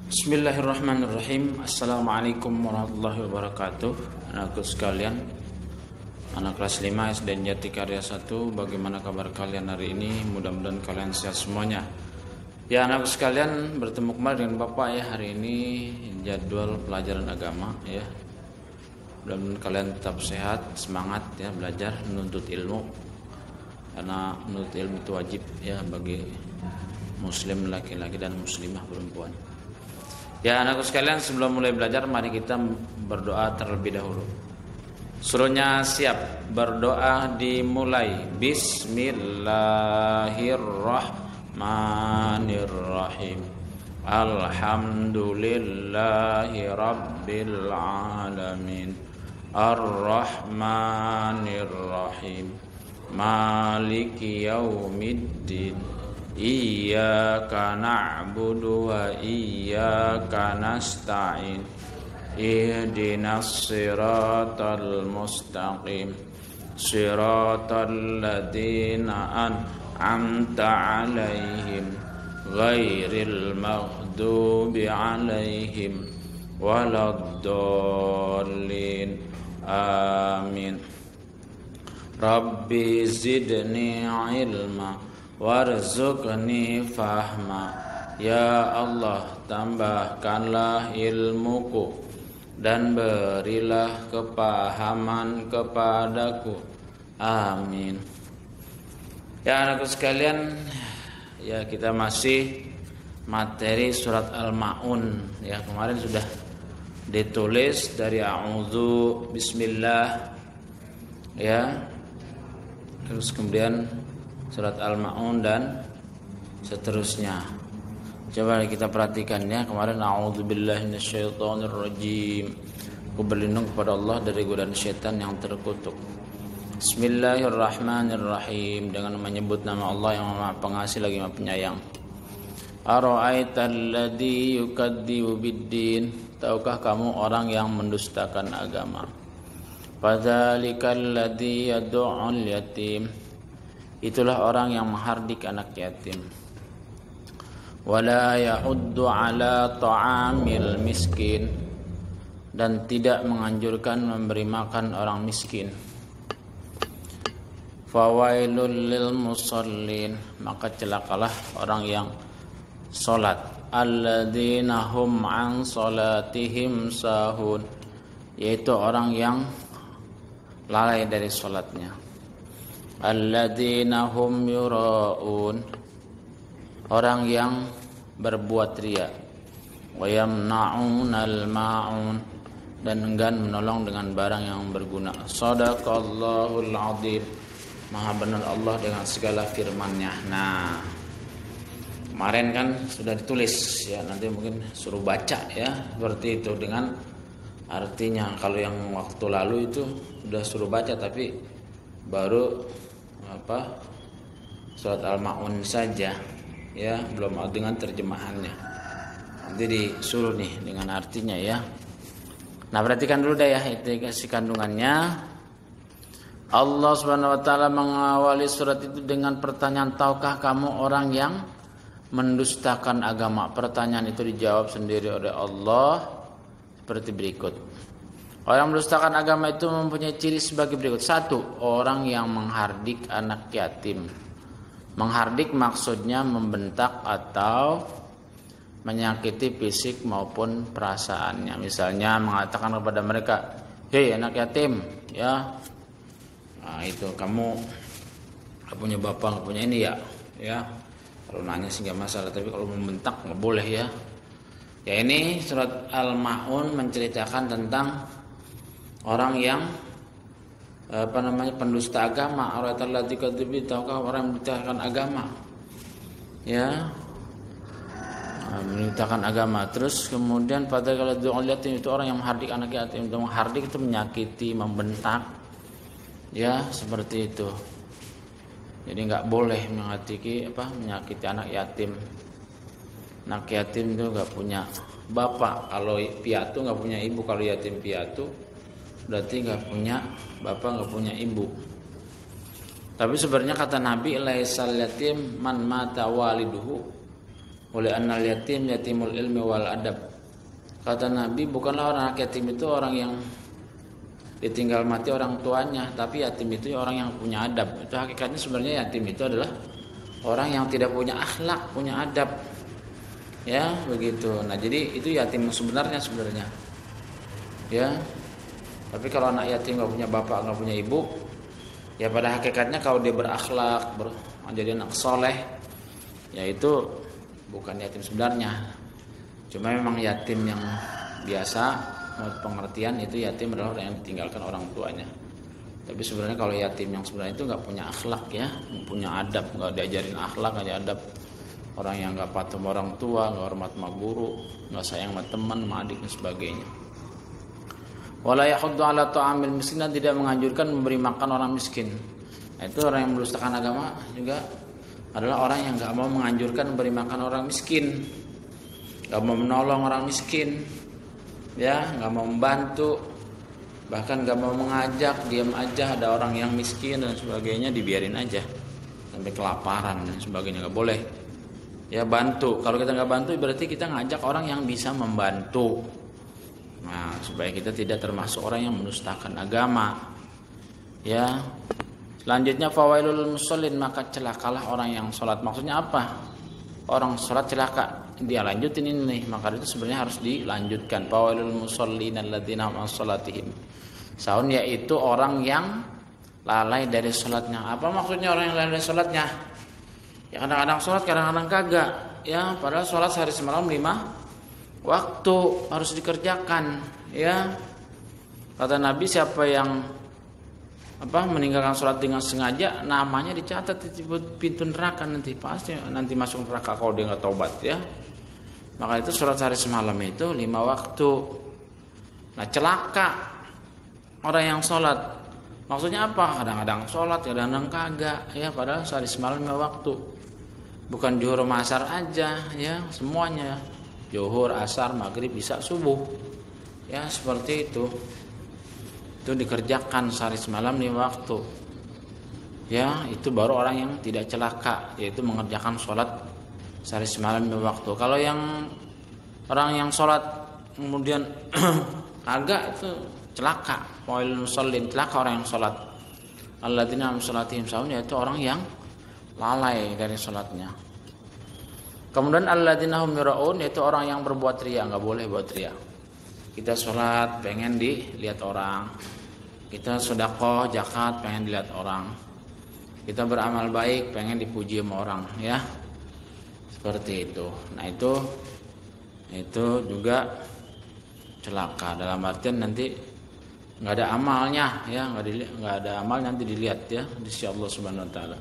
Bismillahirrahmanirrahim. Assalamualaikum warahmatullahi wabarakatuh. Anakku sekalian, anak kelas 5 SD Jatikarya 1, bagaimana kabar kalian hari ini? Mudah-mudahan kalian sehat semuanya. Ya, anakku sekalian, bertemu kembali dengan Bapak ya. Hari ini jadwal pelajaran agama ya. Mudah-mudahan kalian tetap sehat, semangat ya belajar menuntut ilmu. Karena menuntut ilmu itu wajib ya bagi muslim laki-laki dan muslimah perempuan. Ya anakku sekalian, sebelum mulai belajar mari kita berdoa terlebih dahulu. Suruhnya siap, berdoa dimulai. Bismillahirrahmanirrahim. Alhamdulillahi rabbil alamin. Ar-Rahmanirrahim. Maliki yaumiddin. Iyyaka na'budu wa iyyaka nasta'in. Ihdinas siratal mustaqim. Siratal ladzina an'amta 'alaihim ghairil maghdubi 'alaihim waladdallin. Amin. Rabbi zidni ilma warzuqni fahma. Ya Allah, tambahkanlah ilmuku dan berilah kepahaman kepadaku. Amin. Ya anakku sekalian, ya kita masih materi surat Al-Maun ya. Kemarin sudah ditulis dari a'udzu bismillah ya. Terus kemudian surat Al-Maun dan seterusnya. Coba kita perhatikan ya. Kemarin a'udzubillahi minasyaitonirrajim. Aku berlindung kepada Allah dari godaan syaitan yang terkutuk. Bismillahirrahmanirrahim. Dengan menyebut nama Allah yang Maha Pengasih lagi Maha Penyayang. Ara'aital ladzi yukadzibu biddin. Tahukah kamu orang yang mendustakan agama? Fadzalikal ladzi yad'ul yatim. Itulah orang yang menghardik anak yatim. Wala yahuddu ala ta'amil miskin. Dan tidak menganjurkan memberi makan orang miskin. Fawailul lil musallin. Maka celakalah orang yang salat. Alladzina hum an salatihim sahun. Yaitu orang yang lalai dari salatnya. Alladzina hum yura'un. Orang yang berbuat riya. Wa yamna'unal ma'un. Dan enggan menolong dengan barang yang berguna. Shadaqallahul azim. Maha benar Allah dengan segala firman-Nya. Nah, kemarin kan sudah ditulis ya, nanti mungkin suruh baca ya, seperti itu dengan artinya. Kalau yang waktu lalu itu sudah suruh baca tapi baru surat Al-Maun saja ya, belum dengan terjemahannya. Nanti disuruh nih dengan artinya ya. Nah, perhatikan dulu deh ya, itu kasih kandungannya. Allah Subhanahu wa taala mengawali surat itu dengan pertanyaan, tahukah kamu orang yang mendustakan agama? Pertanyaan itu dijawab sendiri oleh Allah seperti berikut. Orang mendustakan agama itu mempunyai ciri sebagai berikut. 1. Orang yang menghardik anak yatim. Menghardik maksudnya membentak atau menyakiti fisik maupun perasaannya. Misalnya mengatakan kepada mereka, "Hei anak yatim, ya. Nah, itu kamu gak punya bapak, gak punya ini ya." Ya. Kalau nanya sih gak masalah, tapi kalau membentak gak boleh ya. Ya, ini surat Al-Maun menceritakan tentang orang yang pendusta agama. Tahukah orang yang mendustakan agama ya, mendustakan agama. Terus kemudian pada kalau yatim itu orang yang menghardik anak yatim. Menghardik itu menyakiti, membentak ya, seperti itu. Jadi nggak boleh menyakiti anak yatim. Anak yatim itu nggak punya bapak. Kalau piatu nggak punya ibu. Kalau yatim piatu berarti nggak punya bapak, nggak punya ibu. Tapi sebenarnya kata Nabi, laisal yatim man mata waliduhu. Oleh annal yatim yatimul ilmi wal adab. Kata Nabi, bukanlah orang yatim itu orang yang ditinggal mati orang tuanya, tapi yatim itu orang yang punya adab. Itu hakikatnya sebenarnya yatim itu adalah orang yang tidak punya akhlak, punya adab. Ya, begitu. Nah, jadi itu yatim sebenarnya. Ya. Tapi kalau anak yatim nggak punya bapak, nggak punya ibu, ya pada hakikatnya kalau dia berakhlak, jadi anak soleh, ya itu bukan yatim sebenarnya. Cuma memang yatim yang biasa, pengertian itu yatim adalah orang yang ditinggalkan orang tuanya. Tapi sebenarnya kalau yatim yang sebenarnya itu nggak punya akhlak, ya, nggak punya adab, nggak diajarin akhlak, nggak ada adab, orang yang nggak patuh sama orang tua, nggak hormat sama guru, nggak sayang sama teman, sama adik dan sebagainya. Wala yahuddu ala ta'amil miskin, dan tidak menganjurkan memberi makan orang miskin. Nah, itu orang yang mendustakan agama juga adalah orang yang nggak mau menganjurkan memberi makan orang miskin, nggak mau menolong orang miskin, ya, nggak mau membantu, bahkan nggak mau mengajak, diam aja ada orang yang miskin dan sebagainya, dibiarin aja sampai kelaparan dan sebagainya, nggak boleh. Ya, bantu. Kalau kita nggak bantu berarti kita ngajak orang yang bisa membantu. Nah, supaya kita tidak termasuk orang yang mendustakan agama. Ya. Selanjutnya fawailul musallin, maka celakalah orang yang sholat. Maksudnya apa? Orang sholat celaka. Dia lanjutin ini nih, maka itu sebenarnya harus dilanjutkan. Fawailul musallin alladzina hum an sholatihim sahun, yaitu orang yang lalai dari sholatnya. Apa maksudnya orang yang lalai dari sholatnya? Ya kadang-kadang sholat, kadang-kadang kagak. Ya, padahal sholat sehari semalam 5 waktu harus dikerjakan, ya. Kata Nabi, siapa yang meninggalkan sholat dengan sengaja, namanya dicatat di pintu neraka, nanti masuk neraka kalau dia nggak taubat, ya. Maka itu sholat sehari semalam itu 5 waktu. Nah, celaka orang yang sholat. Maksudnya apa? Kadang-kadang sholat, kadang-kadang kagak, ya. Padahal sehari semalam 5 waktu. Bukan zuhur sama asar aja, ya, semuanya. Zuhur, asar, maghrib, isya, subuh. Ya, seperti itu. Itu dikerjakan sehari semalam 5 waktu. Ya, itu baru orang yang tidak celaka, yaitu mengerjakan sholat sehari semalam 5 waktu. Kalau yang orang yang sholat kemudian agak, itu celaka. Wailul musallin, celaka orang yang sholat. Alladzina hum an sholatihim sahun, yaitu orang yang lalai dari sholatnya. Kemudian alladzina hum yuraun, yaitu orang yang berbuat riya. Nggak boleh buat riya. Kita sholat pengen dilihat orang, kita sedekah zakat pengen dilihat orang, kita beramal baik pengen dipuji sama orang, ya, seperti itu. Nah, itu juga celaka, dalam artian nanti nggak ada amalnya, ya, nggak ada amal, nanti dilihat, ya, di sisi Allah Subhanahu Wa Taala.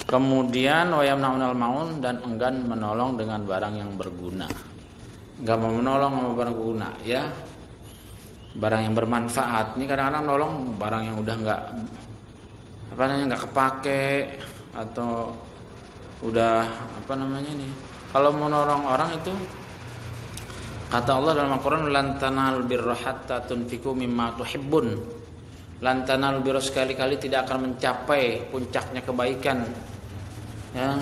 Kemudian wayamnaunal maun, dan enggan menolong dengan barang yang berguna. Enggak mau menolong sama barang berguna, ya. Barang yang bermanfaat. Ini kadang-kadang nolong barang yang udah enggak kepake, atau udah Kalau menolong orang itu, kata Allah dalam Al-Qur'an, lan tanalul birra hatta tunfiqu mimma tuhibbun. Lan tanalul birra, sekali-kali tidak akan mencapai puncaknya kebaikan, ya,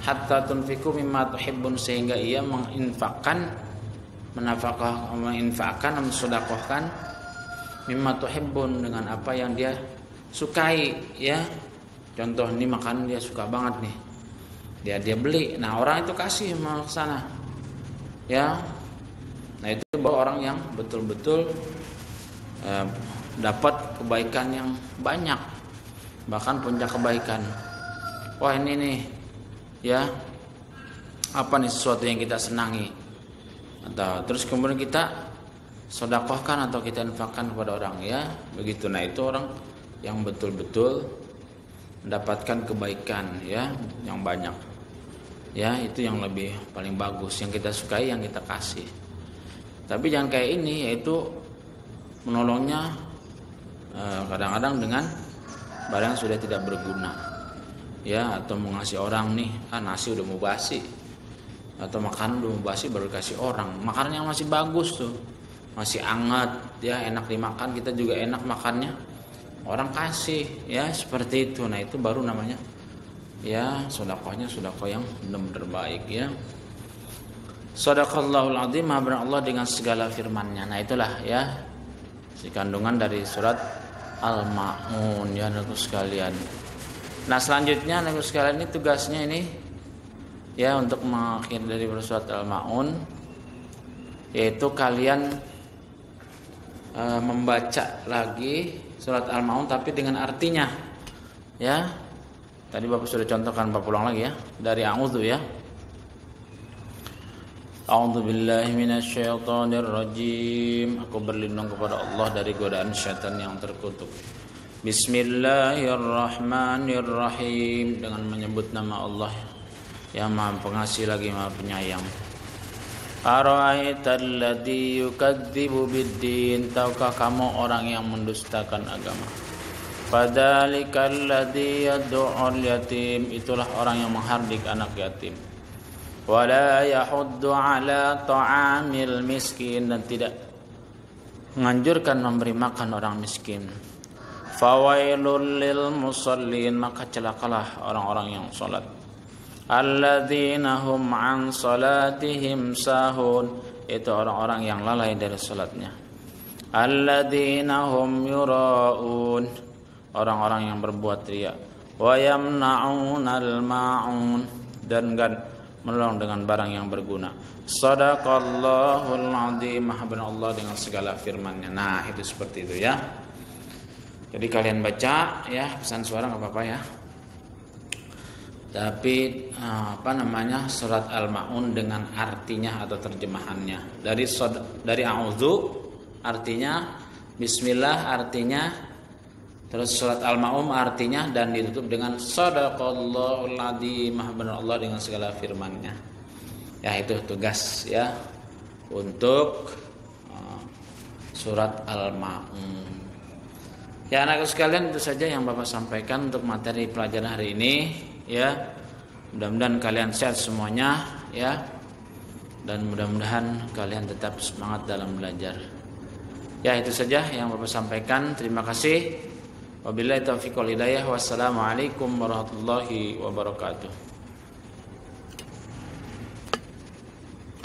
hatta tunfiqu mimma tuhibbun, sehingga ia menginfakkan, mensedekahkan mimma tuhibbun, dengan apa yang dia sukai, ya. Contoh, ini makanan dia suka banget nih, dia beli, nah orang itu kasih sama sana, ya. Nah, itu bahwa orang yang betul-betul dapat kebaikan yang banyak, bahkan puncak kebaikan. Wah, ini nih, ya, apa nih sesuatu yang kita senangi, atau terus kemudian kita sedekahkan atau kita infakkan kepada orang, ya, begitu. Nah, itu orang yang betul-betul mendapatkan kebaikan, ya, yang banyak, ya. Itu yang lebih paling bagus, yang kita sukai, yang kita kasih. Tapi jangan kayak ini, yaitu menolongnya kadang-kadang dengan barang yang sudah tidak berguna, ya, atau mengasih orang nih, nasi udah mau basi, atau makanan udah mau basi baru kasih orang. Makanan yang masih bagus tuh, masih hangat, ya, enak dimakan, kita juga enak makannya, orang kasih, ya, seperti itu. Nah, itu baru namanya ya sedekahnya sedekah yang benar-benar baik ya. Shadaqallahul azim, maha benar Allah dengan segala firman-Nya. Nah itulah ya si kandungan dari surat Al-Ma'un ya anak sekalian. Nah selanjutnya anak sekalian, ini tugasnya ini ya untuk mengakhir dari surat Al-Ma'un, yaitu kalian membaca lagi surat Al-Ma'un tapi dengan artinya ya. Tadi Bapak sudah contohkan, Bapak ulang lagi ya dari a'udzu ya. A'udzu billahi minasyaitonir rajim. Aku berlindung kepada Allah dari godaan syaitan yang terkutuk. Bismillahirrahmanirrahim, dengan menyebut nama Allah yang Maha Pengasih lagi Maha Penyayang. Ara'aital ladzi yukadzibu biddin, tahukah kamu orang yang mendustakan agama? Fadzalikal ladzi yad'ul yatim, itulah orang yang menghardik anak yatim. Wala yahuddu ala ta'amil miskin, dan tidak menganjurkan memberi makan orang miskin. Fawailul lil musallin, maka celakalah orang-orang yang salat. Alladzina hum an salatihim sahun, itu orang-orang yang lalai dari salatnya. Alladzina hum yura'un, orang-orang yang berbuat riya. Wa yamna'unal ma'un, dan menolong dengan barang yang berguna. Shadaqallahul azim, maha benar Allah dengan segala firman-Nya. Nah itu seperti itu ya. Jadi kalian baca ya, pesan suara nggak apa-apa ya. Tapi surat Al-Ma'un dengan artinya atau terjemahannya. Dari a'udzu artinya bismillah artinya, terus surat Al-Ma'un artinya, dan ditutup dengan shadaqallahul azim, maha benar Allah dengan segala firman-Nya. Ya itu tugas ya untuk surat Al-Ma'un. Ya anak sekalian, itu saja yang Bapak sampaikan untuk materi pelajaran hari ini ya. Mudah-mudahan kalian sehat semuanya ya, dan mudah-mudahan kalian tetap semangat dalam belajar. Ya itu saja yang Bapak sampaikan. Terima kasih. Wabillahi taufiq wal hidayah. Wassalamualaikum warahmatullahi wabarakatuh.